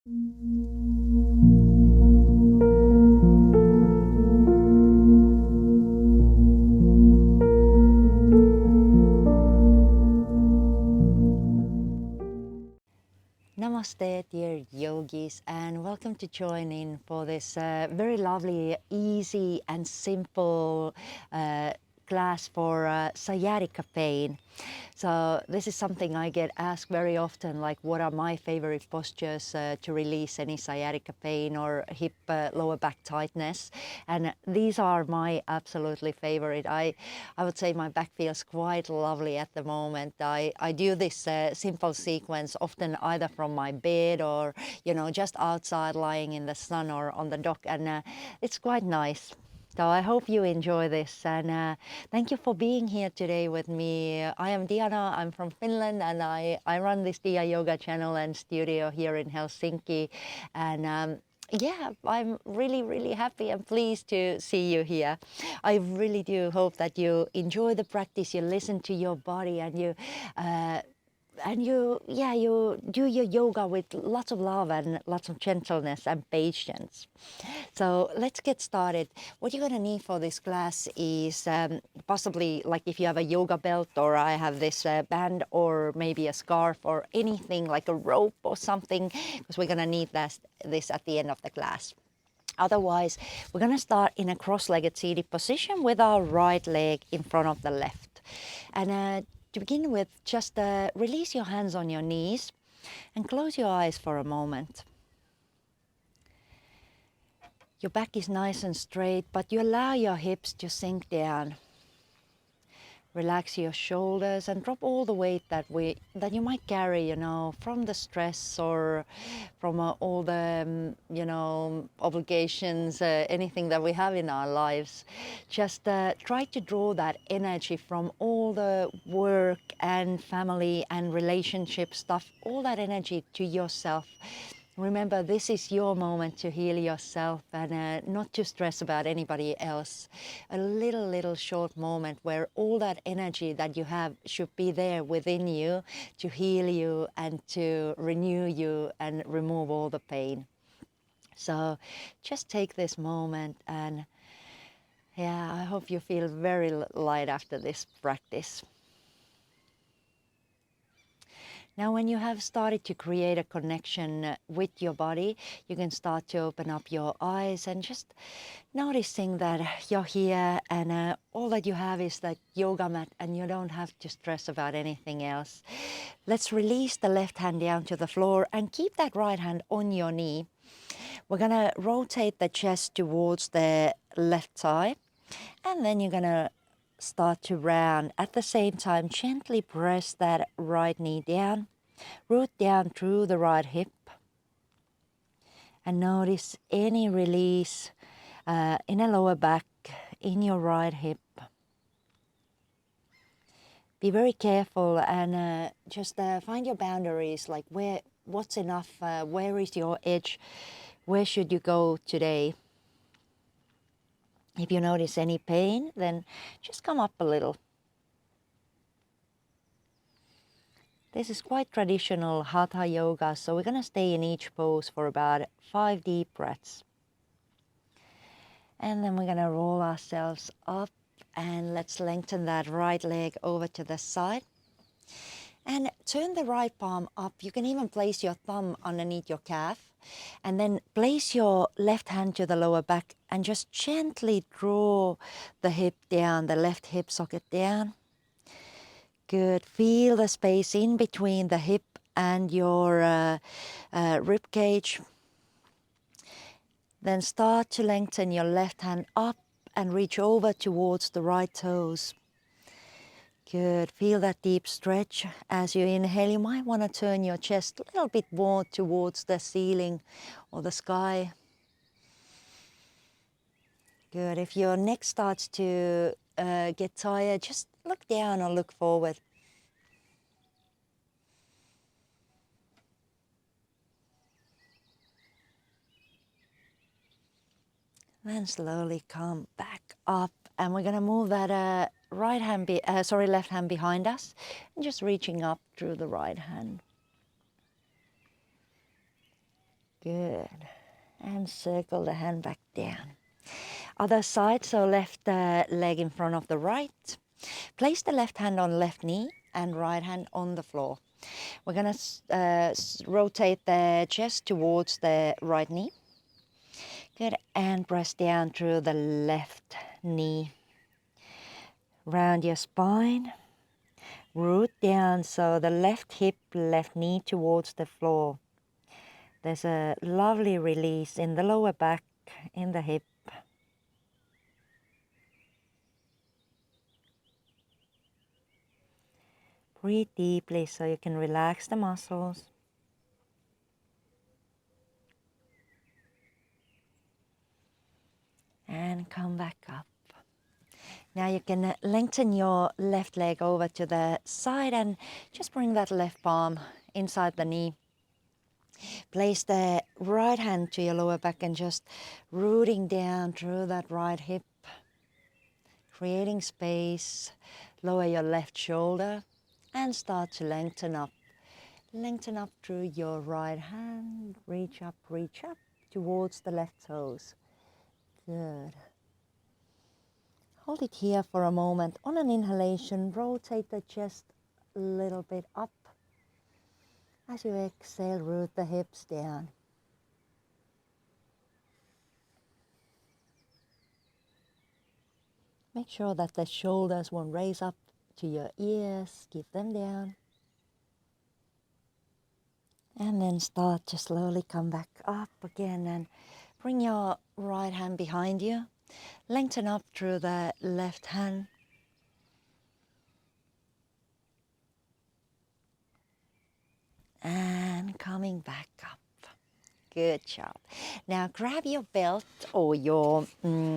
Namaste, dear yogis, and welcome to join in for this very lovely, easy and simple class for sciatica pain. So this is something I get asked very often, like what are my favorite postures to release any sciatica pain or hip lower back tightness, and these are my absolutely favorite. I would say my back feels quite lovely at the moment. I do this simple sequence often either from my bed or just outside lying in the sun or on the dock, and it's quite nice. So I hope you enjoy this, and thank you for being here today with me. I am Diana, I'm from Finland, and I run this Dia Yoga channel and studio here in Helsinki. And yeah, I'm really happy and pleased to see you here. I really do hope that you enjoy the practice, you listen to your body, and you do your yoga with lots of love and lots of gentleness and patience. So let's get started. What you're going to need for this class is possibly like if you have a yoga belt, or I have this band, or maybe a scarf or anything like a rope or something, because we're going to need this at the end of the class. Otherwise, we're going to start in a cross-legged seated position with our right leg in front of the left. And to begin with, just release your hands on your knees and close your eyes for a moment. Your back is nice and straight, but you allow your hips to sink down. Relax your shoulders and drop all the weight that you might carry, from the stress or from all the, obligations, anything that we have in our lives. Just try to draw that energy from all the work and family and relationship stuff, all that energy to yourself. Remember, this is your moment to heal yourself and not to stress about anybody else. A little short moment where all that energy that you have should be there within you to heal you and to renew you and remove all the pain. So just take this moment, and yeah, I hope you feel very light after this practice. Now, when you have started to create a connection with your body, you can start to open up your eyes and just noticing that you're here, and all that you have is that yoga mat, and you don't have to stress about anything else. Let's release the left hand down to the floor and keep that right hand on your knee. We're going to rotate the chest towards the left side, and then you're going to start to round. At the same time, gently press that right knee down, root down through the right hip, and notice any release in a lower back, in your right hip. Be very careful and just find your boundaries, like what's enough, where is your edge, where should you go today. If you notice any pain, then just come up a little. This is quite traditional Hatha yoga, so we're going to stay in each pose for about 5 deep breaths. And then we're going to roll ourselves up, and let's lengthen that right leg over to the side. And turn the right palm up. You can even place your thumb underneath your calf. And then place your left hand to the lower back and just gently draw the hip down, the left hip socket down. Good. Feel the space in between the hip and your rib cage. Then start to lengthen your left hand up and reach over towards the right toes. Good. Feel that deep stretch. As you inhale, you might want to turn your chest a little bit more towards the ceiling or the sky. Good. If your neck starts to get tired, just look down or look forward. Then slowly come back up, and we're going to move that left hand behind us, and just reaching up through the right hand. Good. And circle the hand back down. Other side, so left leg in front of the right. Place the left hand on left knee and right hand on the floor. We're going to rotate the chest towards the right knee. Good. And press down through the left knee. Round your spine. Root down, so the left hip, left knee towards the floor. There's a lovely release in the lower back, in the hip. Breathe deeply so you can relax the muscles. And come back up. Now you can lengthen your left leg over to the side and just bring that left palm inside the knee. Place the right hand to your lower back and just rooting down through that right hip. Creating space. Lower your left shoulder and start to lengthen up. Lengthen up through your right hand. Reach up towards the left toes. Good. Hold it here for a moment. On an inhalation, rotate the chest a little bit up. As you exhale, root the hips down. Make sure that the shoulders won't raise up to your ears. Keep them down. And then start to slowly come back up again and bring your right hand behind you. Lengthen up through the left hand. And coming back up. Good job. Now grab your belt or your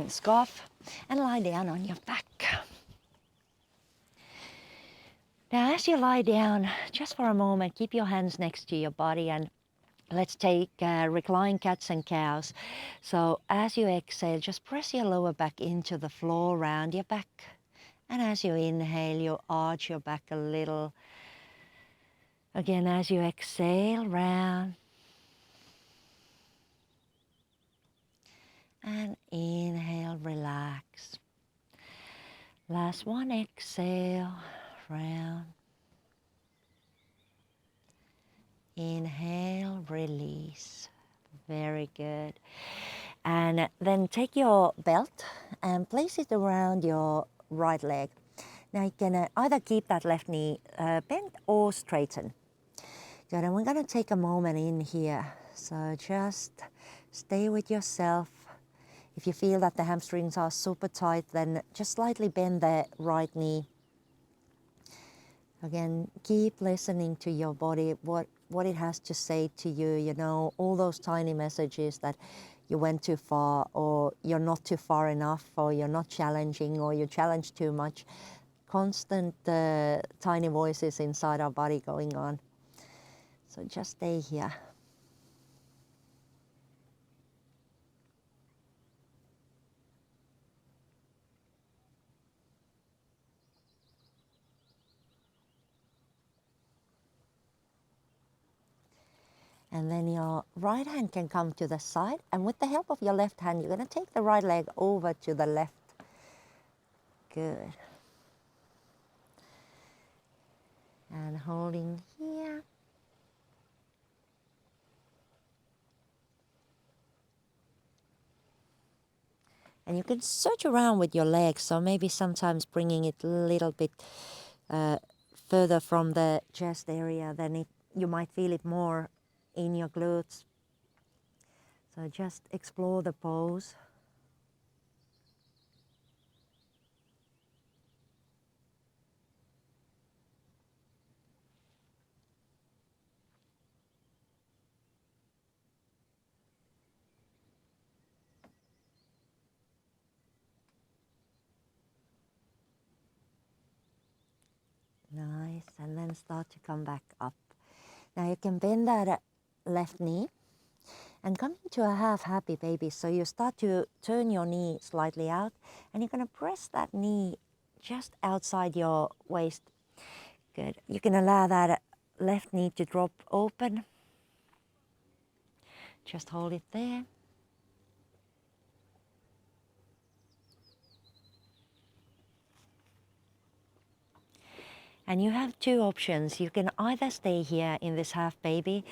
scarf and lie down on your back. Now as you lie down, just for a moment, keep your hands next to your body and let's take recline cats and cows. So as you exhale, just press your lower back into the floor, round your back. And as you inhale, you arch your back a little. Again, as you exhale, round. And inhale, relax. Last one, exhale, round. Inhale, release. Very good. And then take your belt and place it around your right leg. Now you can either keep that left knee bent or straighten. Good, and we're going to take a moment in here. So just stay with yourself. If you feel that the hamstrings are super tight, then just slightly bend the right knee. Again, keep listening to your body, what it has to say to you, you know, all those tiny messages that you went too far, or you're not too far enough, or you're not challenging, or you challenge too much. Constant tiny voices inside our body going on. So just stay here. And then your right hand can come to the side. And with the help of your left hand, you're going to take the right leg over to the left. Good. And holding here. And you can search around with your legs. So maybe sometimes bringing it a little bit further from the chest area, then you might feel it more in your glutes. So just explore the pose. Nice, and then start to come back up. Now you can bend that left knee and come into a half happy baby. So you start to turn your knee slightly out and you're going to press that knee just outside your waist. Good. You can allow that left knee to drop open. Just hold it there. And you have two options. You can either stay here in this half baby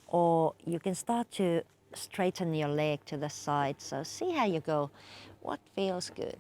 or you can start to straighten your leg to the side. So see how you go. What feels good?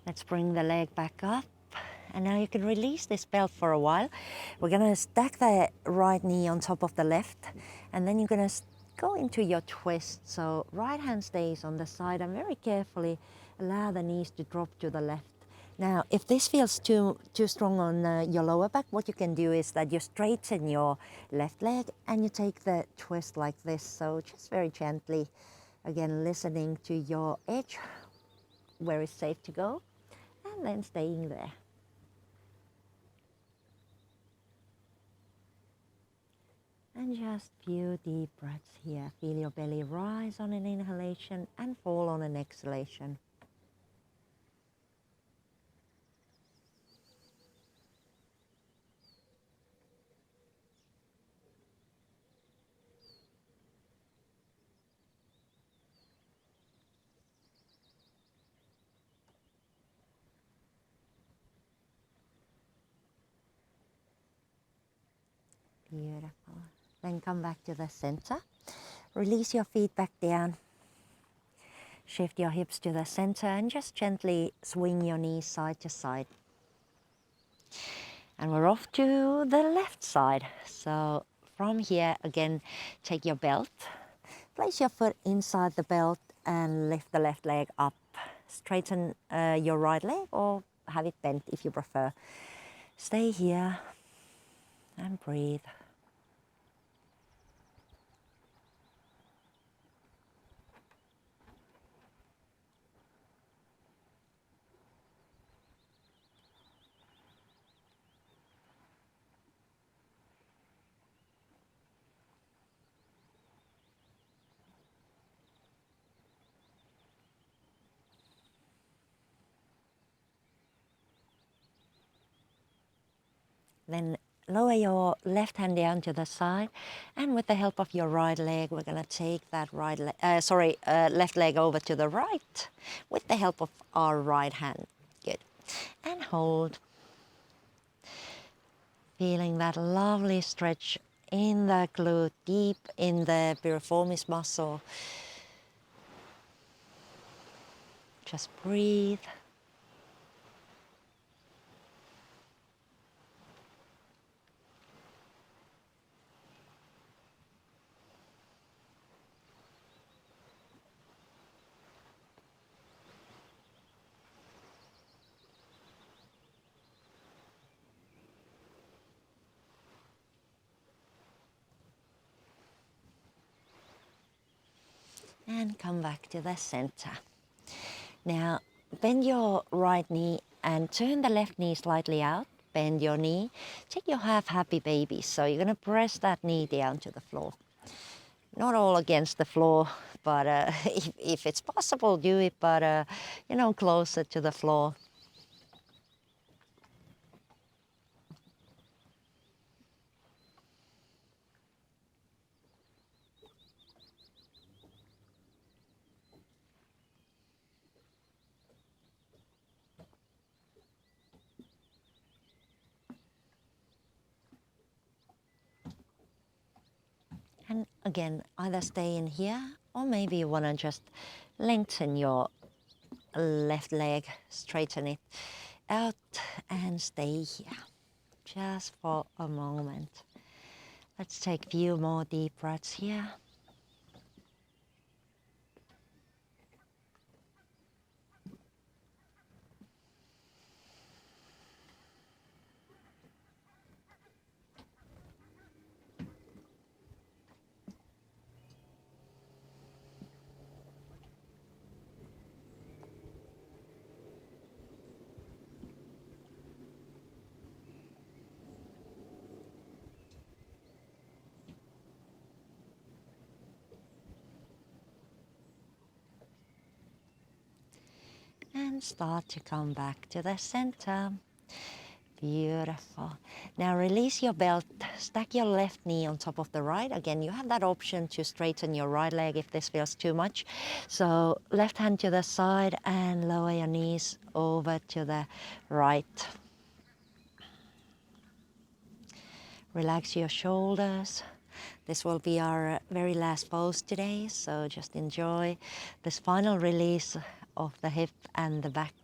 Let's bring the leg back up. And now you can release this belt for a while. We're going to stack the right knee on top of the left. And then you're going to go into your twist. So right hand stays on the side and very carefully allow the knees to drop to the left. Now, if this feels too strong on your lower back, what you can do is that you straighten your left leg and you take the twist like this. So just very gently, again, listening to your edge, where it's safe to go, and then staying there. And just few deep breaths here. Feel your belly rise on an inhalation and fall on an exhalation. Beautiful. Then come back to the center. Release your feet back down. Shift your hips to the center and just gently swing your knees side to side. And we're off to the left side. So from here, again, take your belt. Place your foot inside the belt and lift the left leg up. Straighten your right leg or have it bent if you prefer. Stay here and breathe. Then lower your left hand down to the side, and with the help of your right leg, we're going to take that left leg over to the right with the help of our right hand. Good. And hold. Feeling that lovely stretch in the glute, deep in the piriformis muscle. Just breathe. And come back to the center. Now, bend your right knee and turn the left knee slightly out. Bend your knee. Take your half happy baby. So you're going to press that knee down to the floor. Not all against the floor, but if it's possible, do it, but closer to the floor. And again, either stay in here or maybe you want to just lengthen your left leg, straighten it out and stay here just for a moment. Let's take a few more deep breaths here. and start to come back to the center. Beautiful. Now release your belt, stack your left knee on top of the right. Again, you have that option to straighten your right leg if this feels too much. So left hand to the side and lower your knees over to the right. Relax your shoulders. This will be our very last pose today, so just enjoy this final release of the hip and the back.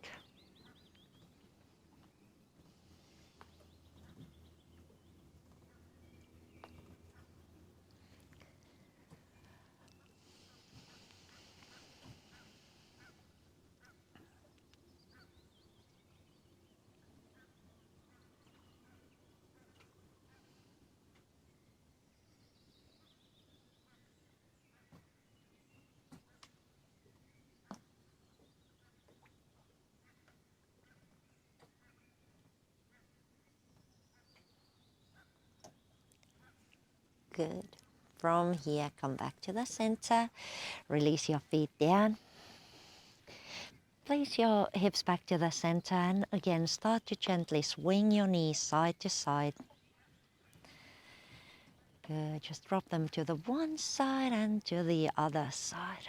Good. From here, come back to the center. Release your feet down. Place your hips back to the center and again start to gently swing your knees side to side. Good. Just drop them to the one side and to the other side.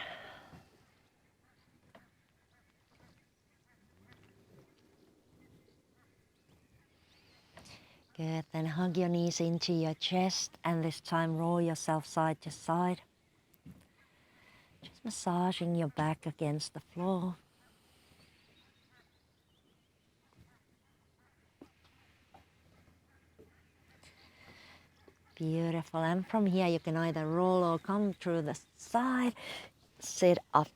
Good. Then hug your knees into your chest and this time roll yourself side to side. Just massaging your back against the floor. Beautiful. And from here you can either roll or come through the side, sit up.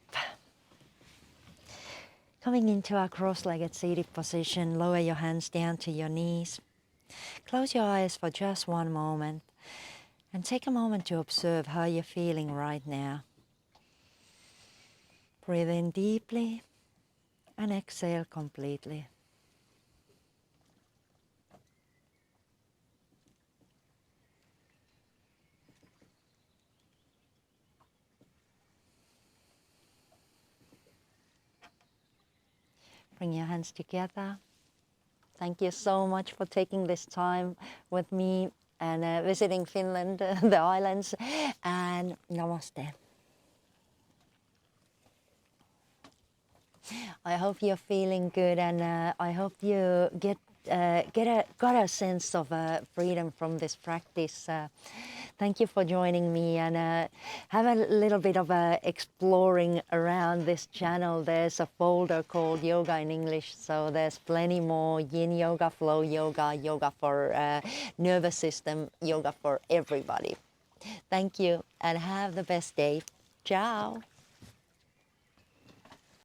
Coming into our cross-legged seated position, lower your hands down to your knees. Close your eyes for just one moment and take a moment to observe how you're feeling right now. Breathe in deeply and exhale completely. Bring your hands together. Thank you so much for taking this time with me and visiting Finland, the islands, and namaste. I hope you're feeling good, and I hope you got a sense of freedom from this practice. Thank you for joining me, and have a little bit of exploring around this channel. There's a folder called Yoga in English, so there's plenty more Yin Yoga, Flow Yoga, Yoga for nervous system, Yoga for everybody. Thank you, and have the best day. Ciao.